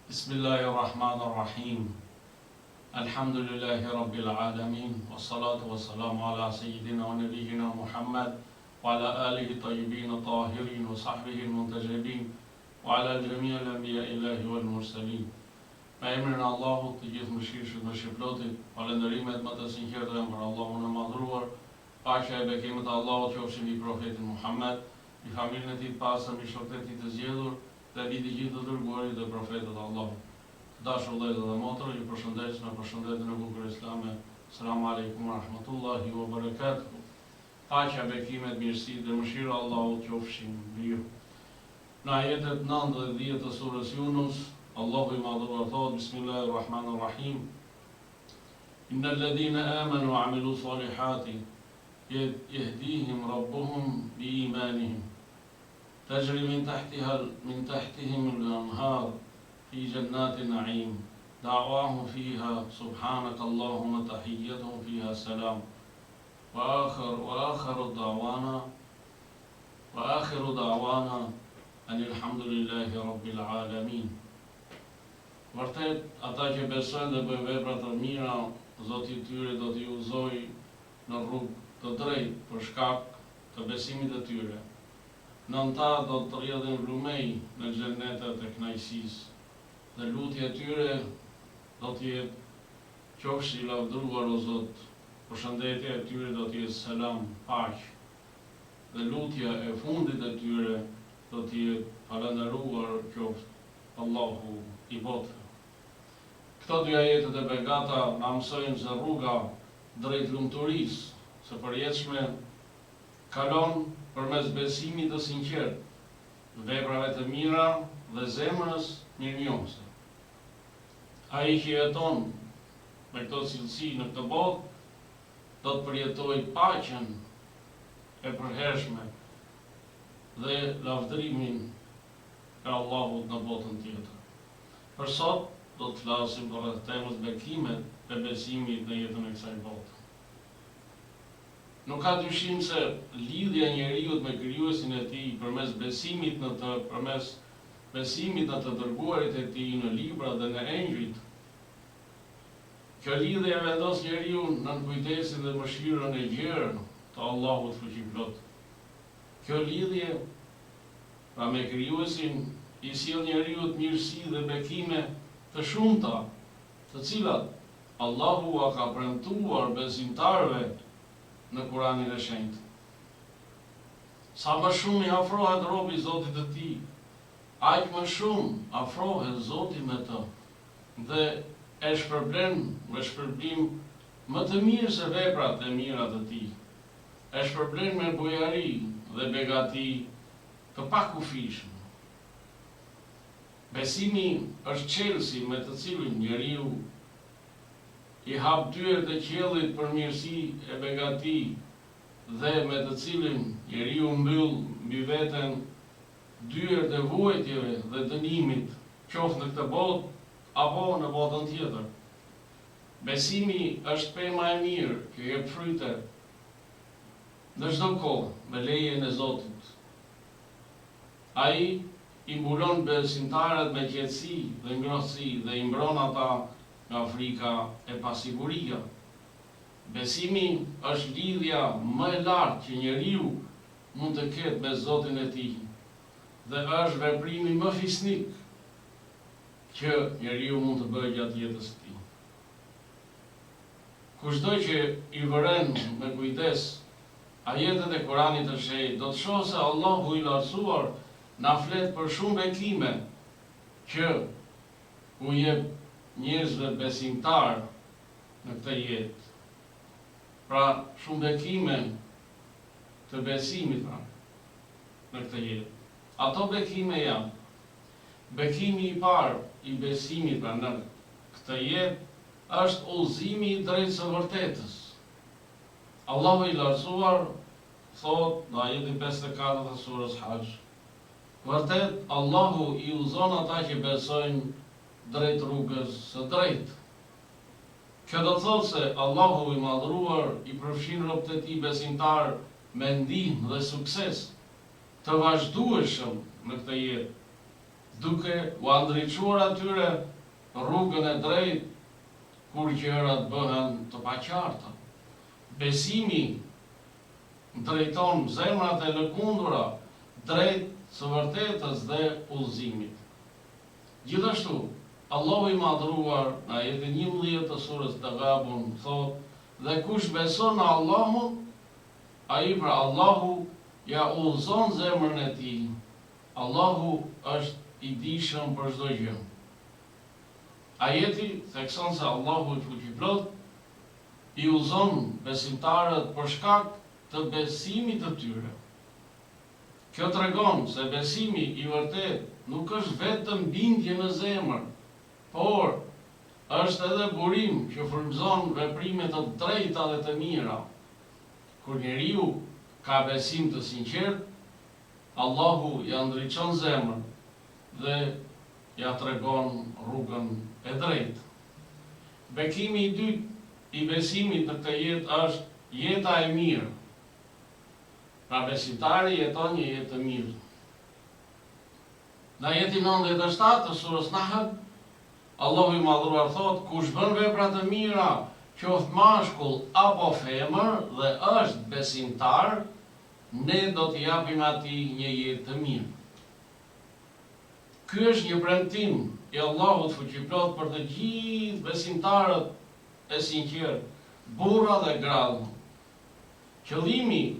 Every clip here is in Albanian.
Bismillahirrahmanirrahim. Alhamdulillahi Rabbil Alamin. Wassalatu wassalamu ala Sayyidina wa Nabiyyina Muhammad wa ala alihi tayyibin tahirin wa sahbihi al-muntajibin wa ala jami' al-anbiya illahi wal mursalin. Me emrin e Allahut të gjithë mëshirshëm dhe shpëlotit, falënderimet më të sinqerta janë për Allahun e madhruar. Paqja e bekimet e Allahut qofshin mbi profetin Muhammed, mbi familjen e tij të pastër, mbi shokët e tij të zgjedhur, dhe mbi të gjithë të dërguarit dhe profetët e Allahut. Të dashur vëllezër dhe motra, ju përshëndes me përshëndetjen e bukur islame. Selamun alejkum wa rahmatullahi wa barakatuh. Paqja, bekimet, mirësitë dhe mëshira e Allahut qofshin mbi ju. Në ajetet 9 dhe 10 të surës Yunus, Allahu i madhruar thot: Bismillahirrahmanirrahim. Innal ladhina amanu wa amilu salihati yahdihim rabbuhum bi imanihim تجري من تحتهم الأنهار في جنات النعيم دعواهم فيها سبحانك اللهم تحيتهم فيها سلام وآخر دعوانا أن الحمد لله رب العالمين. Vërtet, ata që besojnë dhe bëjnë vepra të mira, Zoti i tyre do t'i uzojë në rrugë të drejtë për shkak të besimit të tyre. Nënta do të rrjedhin lumej në xhenetet e kënaqësisë, dhe lutja e tyre do të jetë qofshi i lavdëruar o Zot, përshëndetja e tyre do të jetë selam, paqë, dhe lutja e fundit e tyre do të jetë falënderuar qoftë Allahu i botëve. Këto dy ajetet e begata na mësojnë se rruga drejt lumturisë së përjetshme kalon përmes besimit të sinqert, veprave të mira dhe zemrës mirënjohëse. Ai që jeton me këto cilësi në këtë botë, do të përjetojë paqen e përhershme dhe lavdërimin e Allahut në botën tjetër. Për sot do të flasim për rreth temës bekimet e besimit në jetën e kësaj bote. Nuk ka dyshim se lidhja e njeriut me krijuesin e tij përmes besimit në të dërguarit e tij në libra dhe në engjëjt, kjo lidhje e vendos njeriu në kujdesin dhe mëshirën e gjerë të Allahut fuqiplot. Kjo lidhje pra me krijuesin i sjell njeriu mirësi dhe bekime të shumta, të cilat Allahu ua ka premtuar besimtarëve në Kuranin e Shenjtë. Sa më shumë i afrohet robi Zotit të tij, aq më shumë afrohet Zoti me të dhe e shpërblen me shpërblim më të mirë se veprat e mira të tij. E shpërblen me bujari dhe begati të pakufishme. Besimi është çelësi me të cilin njeriu i hap dyert e qiellit për mirësi e begati dhe me të cilin njeriu mbyll mbi veten dyert e vuajtjeve dhe dënimit, qoftë në këtë botë apo në botën tjetër. Besimi është pema e mirë që jep fryte në çdo kohë me lejen e Zotit. Ai i mbulon besimtarët me qetësi dhe ngrohtësi dhe i mbron ata nga frika e pasiguria. Besimi është lidhja më e lartë që njeriu mund të ketë me Zotin e tij dhe është veprimi më fisnik që njeriu mund të bëjë gjatë jetës së tij. Kushdo që i vëren me kujdes ajetet e Kuranit të Shenjtë, do të shohë se Allahu i lartësuar na flet për shumë bekime që u jep njerëzve besimtar në këtë jetë. Pra, shumë bekime të besimit në këtë jetë. Ato bekime janë: bekimi i parë i besimit në këtë jetë është udhëzimi i drejtë së vërtetës. Allahu i lartësuar thot në ajetin 54 të surës Hajj: vërtet Allahu i udhëzon ata që besojnë drejt rrugës së drejtë. Kjo do të thotë se Allahu i madhruar i përfshin robët e tij besimtar me ndihmë dhe sukses të vazhdueshëm në këtë jetë, duke u ndriçuar atyre rrugën e drejtë kur gjërat bëhen të paqarta. Besimi drejton zemrat e lëkundura drejt së vërtetës dhe udhëzimit. Gjithashtu, Allahu i madhruar në ajetin 11 të surës Taghabun thot: "Dhe kush beson në Allahun, ai pra Allahu ja udhëzon zemrën e tij. Allahu është i dijshëm për çdo gjë." Ajeti thekson se Allahu i fuqiplot i udhëzon besimtarët për shkak të besimit të tyre. Kjo tregon se besimi i vërtet nuk është vetëm bindje në zemër, por është edhe burim që frymëzon veprime të drejta dhe të mira. Kur njeriu ka besim të sinqert, Allahu ja ndriçon zemrën dhe ja tregon rrugën e drejtë. Bekimi i dytë i besimit në këtë jetë është jeta e mirë. Pra besimtari jeton një jetë të mirë. Në ajetin 97 të surës Nahl, Allahu i madhruar thot: "Kush bën vepra të mira, qoftë mashkull apo femër dhe është besimtar, ne do t'i japim atij një jetë të mirë." Ky është një premtim i Allahut fuqiplot për të gjithë besimtarët e sinqert, burra dhe gra. Qëllimi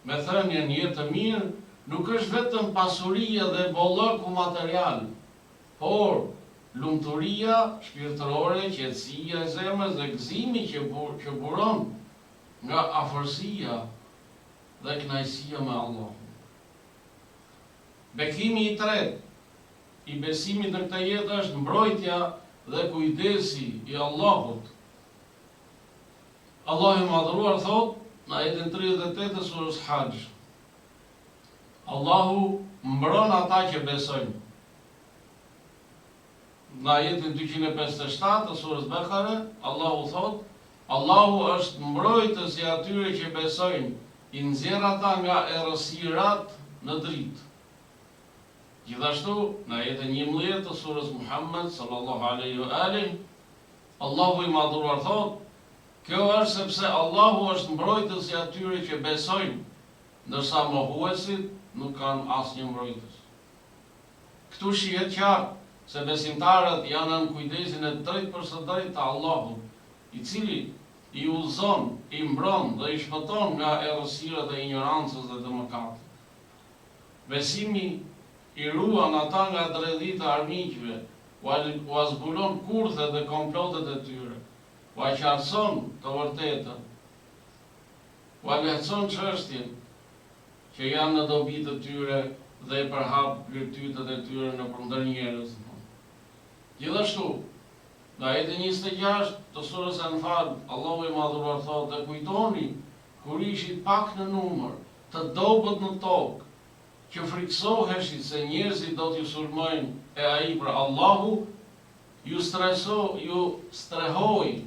me thënien jetë të mirë nuk është vetëm pasuria dhe bollëku material, por lumturia shpirtërore, qetësia e zemrës dhe gëzimi që buron nga afërsia dhe kënaqësia me Allahun. Bekimi i tretë i besimit në këtë jetë është mbrojtja dhe kujdesi i Allahut. Allahu i madhruar thot në ajetin 38 të surës Hajj: "Allahu mbron ata që besojnë." Në ajetin 257 të surës Bekare, Allahu thot: "Allahu është mbrojtës i atyre që besojnë, i nxjerr ata nga errësirat në dritë." Gjithashtu, në ajetin 11 të surës Muhammed sallallahu alaihi wa alihi, Allahu i madhruar thot: "Kjo është sepse Allahu është mbrojtës i atyre që besojnë, ndërsa mohuesit nuk kanë asnjë mbrojtës." Këtu shihet qartë se besimtarët janë në kujdesin e drejtë për së drejtë të Allahut, i cili i udhëzon, i mbron dhe i shpëton nga errësirat e ignorancës dhe të mëkatit. Besimi i ruan ata nga dredhita e armiqve, u azbulon kurthet dhe komplotet e tyre, u aqarson të vërtetën, u lehtëson çështjen që janë në dobi të tyre dhe i përhap virtytet e tyre në ndër njerëz. Gjithashtu, në ajetin 26 të surës Anfal, Allahu i madhruar thotë: "Dhe kujtoni kur ishit pak në numër, të dobët në tokë, që friksoheshit se njerëzit do t'ju sulmojnë, e ai pra Allahu ju strehoi,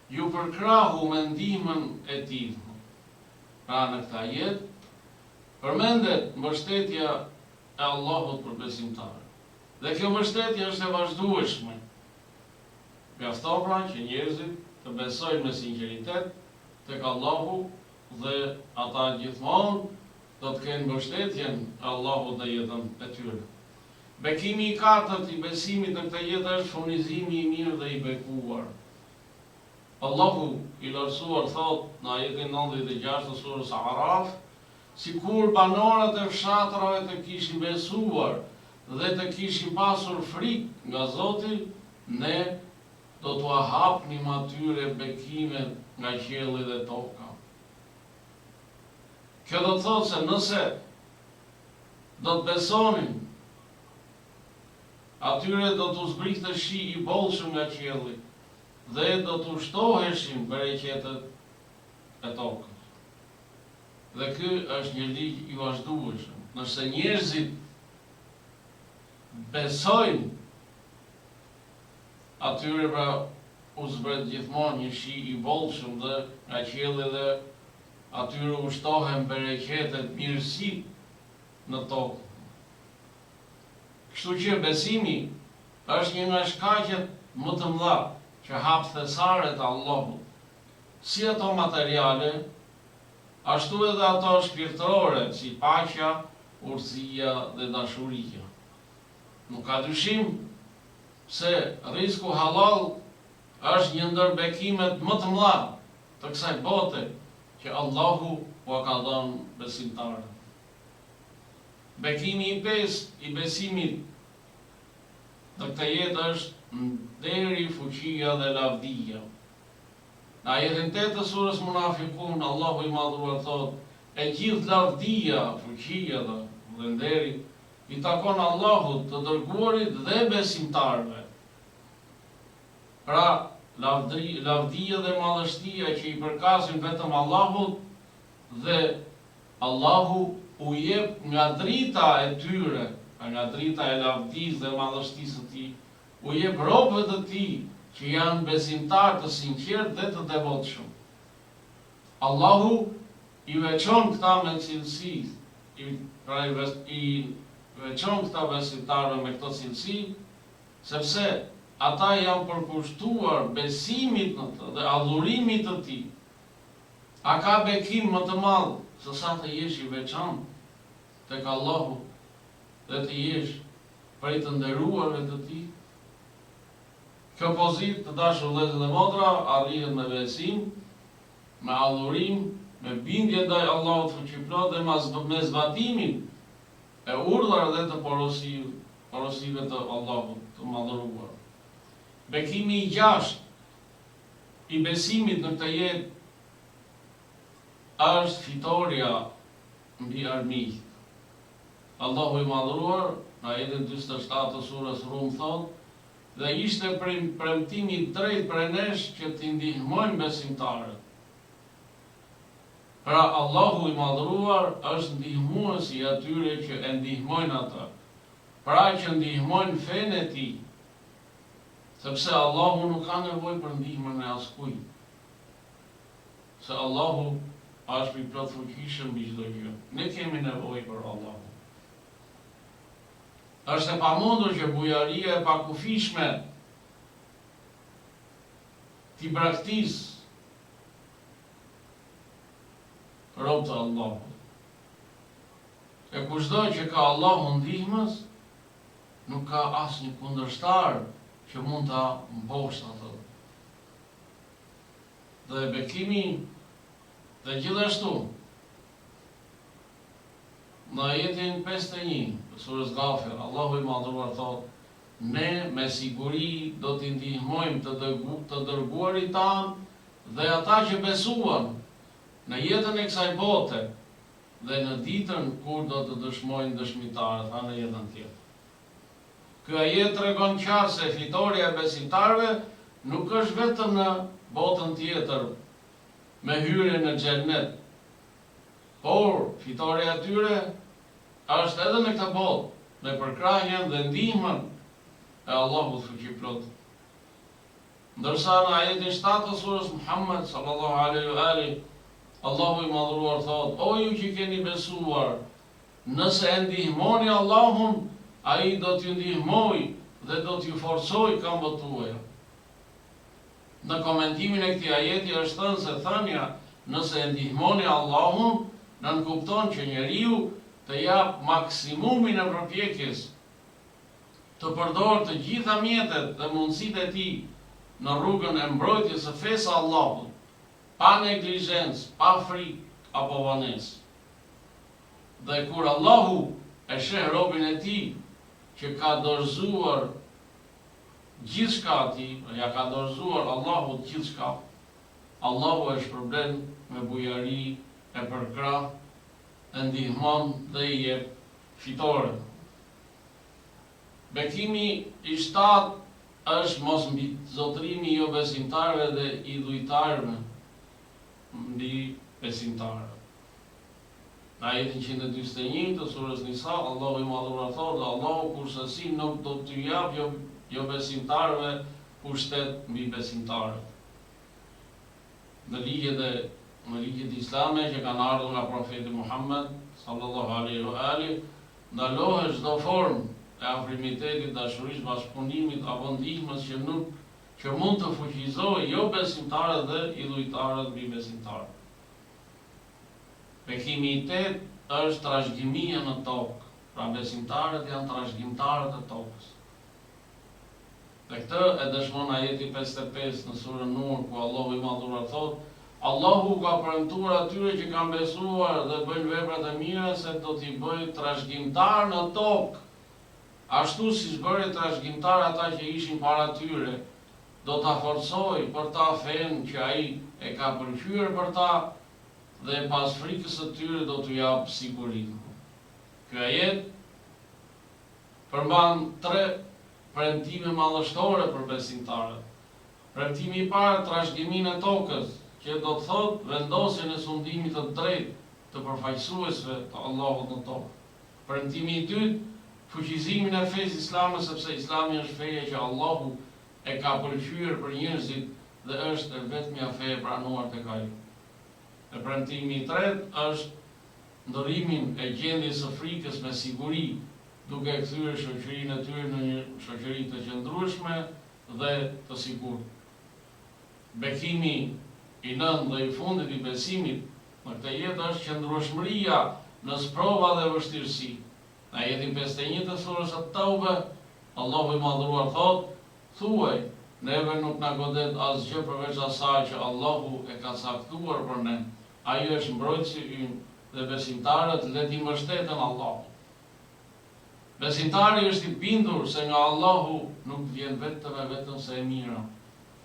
ju përkrahu me ndihmën e tij." Pra në këtë ajet përmendet mbështetja e Allahut për besimtarët. Dhe kjo mbështetje është e vazhdueshme. Mjafton pra që njerëzit të besojnë me sinqeritet tek Allahu dhe ata gjithmonë do të kenë mbështetjen e Allahut në jetën e tyre. Bekimi i katërt i besimit në këtë jetë është furnizimi i mirë dhe i bekuar. Allahu i lartësuar thot në ajetin 96 të surës Araf: "Sikur banorët e fshatrave të kishin besuar dhe të kishin pasur frikë nga Zoti, ne do t'u hapnim atyre bekimet nga qielli dhe toka." Kjo do të thotë se nëse do të besonin, atyre do t'u zbrikte shi i bollshëm nga qielli dhe do t'u shtoheshin bereqetet e tokës. Dhe ky është një ligj i vazhdueshëm. Nëse njerëzit besojnë, atyre pra u zbret gjithmonë një shi i bollshëm dhe nga qielli dhe atyre u shtohen bereqetet, mirësi në tokë. Kështu që besimi është një nga shkaqet më të mëdha që hap thesaret e Allahut, si ato materiale, ashtu edhe ato shpirtërore, si paqja, urtësia dhe dashuria. Nuk ka dyshim se rrizku halal është një ndër bekimet më të mëdha të kësaj bote që Allahu u ka dhënë besimtarëve. Bekimi i pestë i besimit në këtë jetë është nderi, fuqia dhe lavdia. Në ajetin 8 të surës Munafikun, Allahu i madhruar thotë: e gjithë lavdia, fuqia dhe nderi i takon Allahut, të dërguarit dhe besimtarëve. Pra, lavdia dhe madhështia që i përkasin vetëm Allahut, dhe Allahu u jep nga drita e tyre, nga drita e lavdisë dhe madhështisë të tij, u jep robëve të tij që janë besimtarë të sinqertë dhe të devotshëm. Allahu i veçon këta me cilësi, i veçon këta besimtarëve me këto cilësi, sepse ata janë përkushtuar besimit në të dhe adhurimit të tij. A ka bekim më të madh se sa të jesh i veçantë tek Allahu dhe të jesh prej të nderuarve të tij? Kjo pozitë, të dashur vëllezër dhe motra, arrihet me besim, me adhurim, me bindje ndaj Allahut fuqiplot dhe me zbatimin e urdhave dhe të porosive të Allahut të madhëruar. Bekimi i gjashtë i besimit në këtë jetë është fitoria mbi armiqt. Allahu i madhëruar në ajetin 47 të surës Rum thotë: dhe ishte premtimi i drejtë për nesh që t'i ndihmojmë besimtarët. Pra Allahu i madhëruar është ndihmuesi i atyre që e ndihmojnë ata, pra që ndihmojnë fenë e tij, sepse Allahu nuk ka nevojë për ndihmën e askujt, se Allahu është i plot fuqishëm mbi çdo gjë. Ne kemi nevojë për Allahu. Është e pamundur që bujaria e pakufishme t'i braktisë robët e Allahut. E kushdo që ka Allahu ndihmës, nuk ka asnjë kundërshtar që mund ta mboshtë atë. Dhe bekimi dhe gjithashtu në ajetin 51 të surës Ghafir, Allahu i madhëruar thotë: ne me siguri do t'i ndihmojmë të dërguarit tanë dhe ata që besuan në jetën e kësaj bote dhe në ditën kur do të dëshmojnë dëshmitarët, në jetën tjetër. Ky ajet tregon qartë se fitoria e besimtarëve nuk është vetëm në botën tjetër me hyrje në xhennet, por fitoria e tyre është edhe në këtë botë, me përkrahjen dhe ndihmën e Allahut fuqiplot. Ndërsa në ajetin 7 të surës Muhammed sallallahu alaihi wa alihi, Allahu i madhëruar thotë: o ju që keni besuar, nëse e ndihmoni Allahun, ai do t'ju ndihmojë dhe do t'ju forcojë këmbët tuaja. Në komentimin e këtij ajeti është thënë se thënia nëse e ndihmoni Allahun nënkupton që njeriu të jap maksimumin e përpjekjes, të përdorë të gjitha mjetet dhe mundësitë e tij në rrugën e mbrojtjes së fesë së Allahut, pa neglizhencë, pa frikë apo vonesë. Dhe kur Allahu e sheh robën e tij që ka dorëzuar gjithçka atij, ja ka dorëzuar Allahut gjithçka, Allahu e shpërblen me bujari, e përkrah, e ndihmon dhe i jep fitore. Bekimi i 7 është mos mbizotrimi i jo besimtarëve dhe i dhujtarëve mbi besimtarët. Në ajetin 141 të surës Nisa, Allahu i madhëruar thotë: Allahu kurse nuk do t'ju jap jo besimtarëve pushtet mbi besimtarët. Në ligjet islame që kanë ardhur nga profeti Muhammed sallallahu alaihi wa alihi, ndalohet çdo formë e afrimitetit, dashurisë, bashkëpunimit apo ndihmës që mund të fuqizojë jo besimtarët dhe idhujtarët mbi besimtarët. Bekimi i tetë është trashëgimia në tokë. Pra besimtarët janë trashëgimtarët e tokës. Dhe këtë e dëshmon ajeti 55 në surën Nur, ku Allahu i Madhuar thotë: Allahu ka premtuar atyre që kanë besuar dhe bëjnë veprat e mira se do t'i bëjë trashëgimtar në tokë. Ashtu si bëri trashëgimtar ata që ishin para tyre, do ta forcojë për ta fen që ai e ka pëlqyer për ta dhe pas frikës së tyre do t'u jap sigurinë. Ky ajet përmban 3 premtime madhështore për besimtarët. Premtimi i parë, trashëgiminë e tokës, që do të thotë vendosjen e sundimit të drejtë të përfaqësuesve të Allahut në tokë. Premtimi i dytë, fuqizimin e fesë islame, sepse Islami është feja që Allahu e ka pëlqyer për njerëzit dhe është e vetmja fe e pranuar tek ai. E premtimi i tretë është ndërimin e gjendjes së frikës me siguri, duke kthyer shoqërinë e tyre në një shoqëri të qëndrueshme dhe të sigurt. Bekimi i nëntë dhe i fundit i besimit në këtë jetë është qëndrueshmëria në sprova dhe vështirësi. Në ajetin 51 të surës At-Tauba, Allahu i Madhruar thotë: thuaj, neve nuk na godet asgjë përveç asaj që Allahu e ka caktuar për ne. Ai është mbrojtësi ynë dhe besimtarët le t'i mbështeten Allahut. Besimtari është i bindur se nga Allahu nuk vjen vetëm se e mira.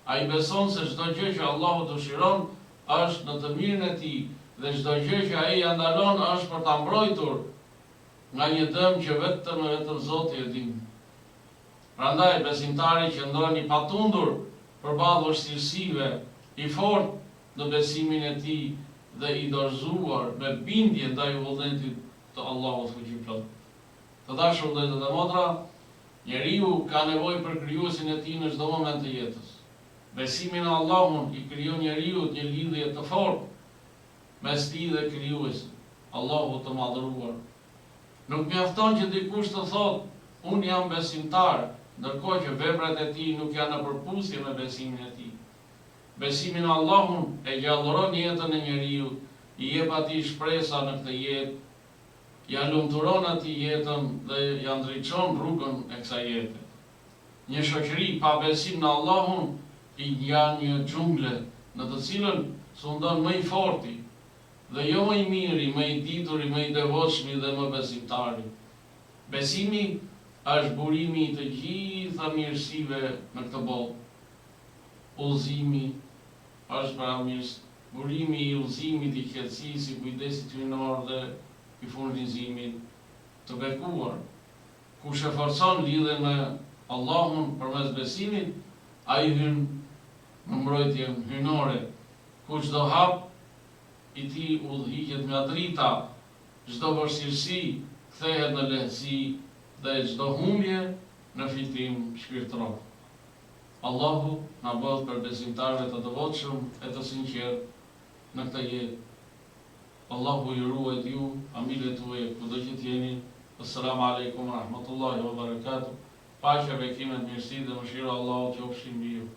Ai beson se çdo gjë që Allahu dëshiron është në të mirën e tij dhe çdo gjë që ai ja ndalon është për ta mbrojtur nga një dëm që vetëm Zoti e din. Prandaj besimtari qëndron i patundur përballë vështirësive, i fortë në besimin e tij dhe i dorëzuar me bindje ndaj vullnetit të Allahut fuqiplot. Të dashur vëllezër dhe motra, njeriu ka nevojë për krijuesin e tij në çdo moment të jetës. Besimi në Allahun i krijon njeriu një lidhje të fortë mes tij dhe krijuesit, Allahut të Madhëruar. Nuk mjafton që dikush të thotë, unë jam besimtar, ndërkohë që veprat e tij nuk janë në përputhje me besimin e tij. Besimi në Allahun e gjallëron jetën e njeriu, i jep atij shpresa në këtë jetë, ja lumturon atij jetën dhe ja ndriçon rrugën e kësaj jete. Një shoqëri pa besim në Allahun i janë një xhungle në të cilën sundon më i forti dhe jo më i miri, më i dituri, më i devotshmi dhe më besimtari. Besimi është burimi i të gjitha mirësive në këtë botë. Udhëzimi është pra burimi i udhëzimit, i qetësisë, i kujdesit hyjnor dhe i furnizimit të bekuar. Kush e forcon lidhjen me Allahun përmes besimit, ai hyn në mbrojtjen hyjnore, ku çdo hap i tij udhëhiqet nga drita, çdo vështirësi kthehet në lehtësi dhe çdo humbje në fitim shpirtëror. Allahu na bëhet për besimtarëve të devotshëm e të sinqertë në këtë jetë. Allahu ju ruajt ju, familjet tuaja, kudo që t'jeni. Assalamu alaikum wa rahmatullahi wa barakatuh. Paqja, bekimet, mirësi dhe mëshira Allahut qofshin mbi ju.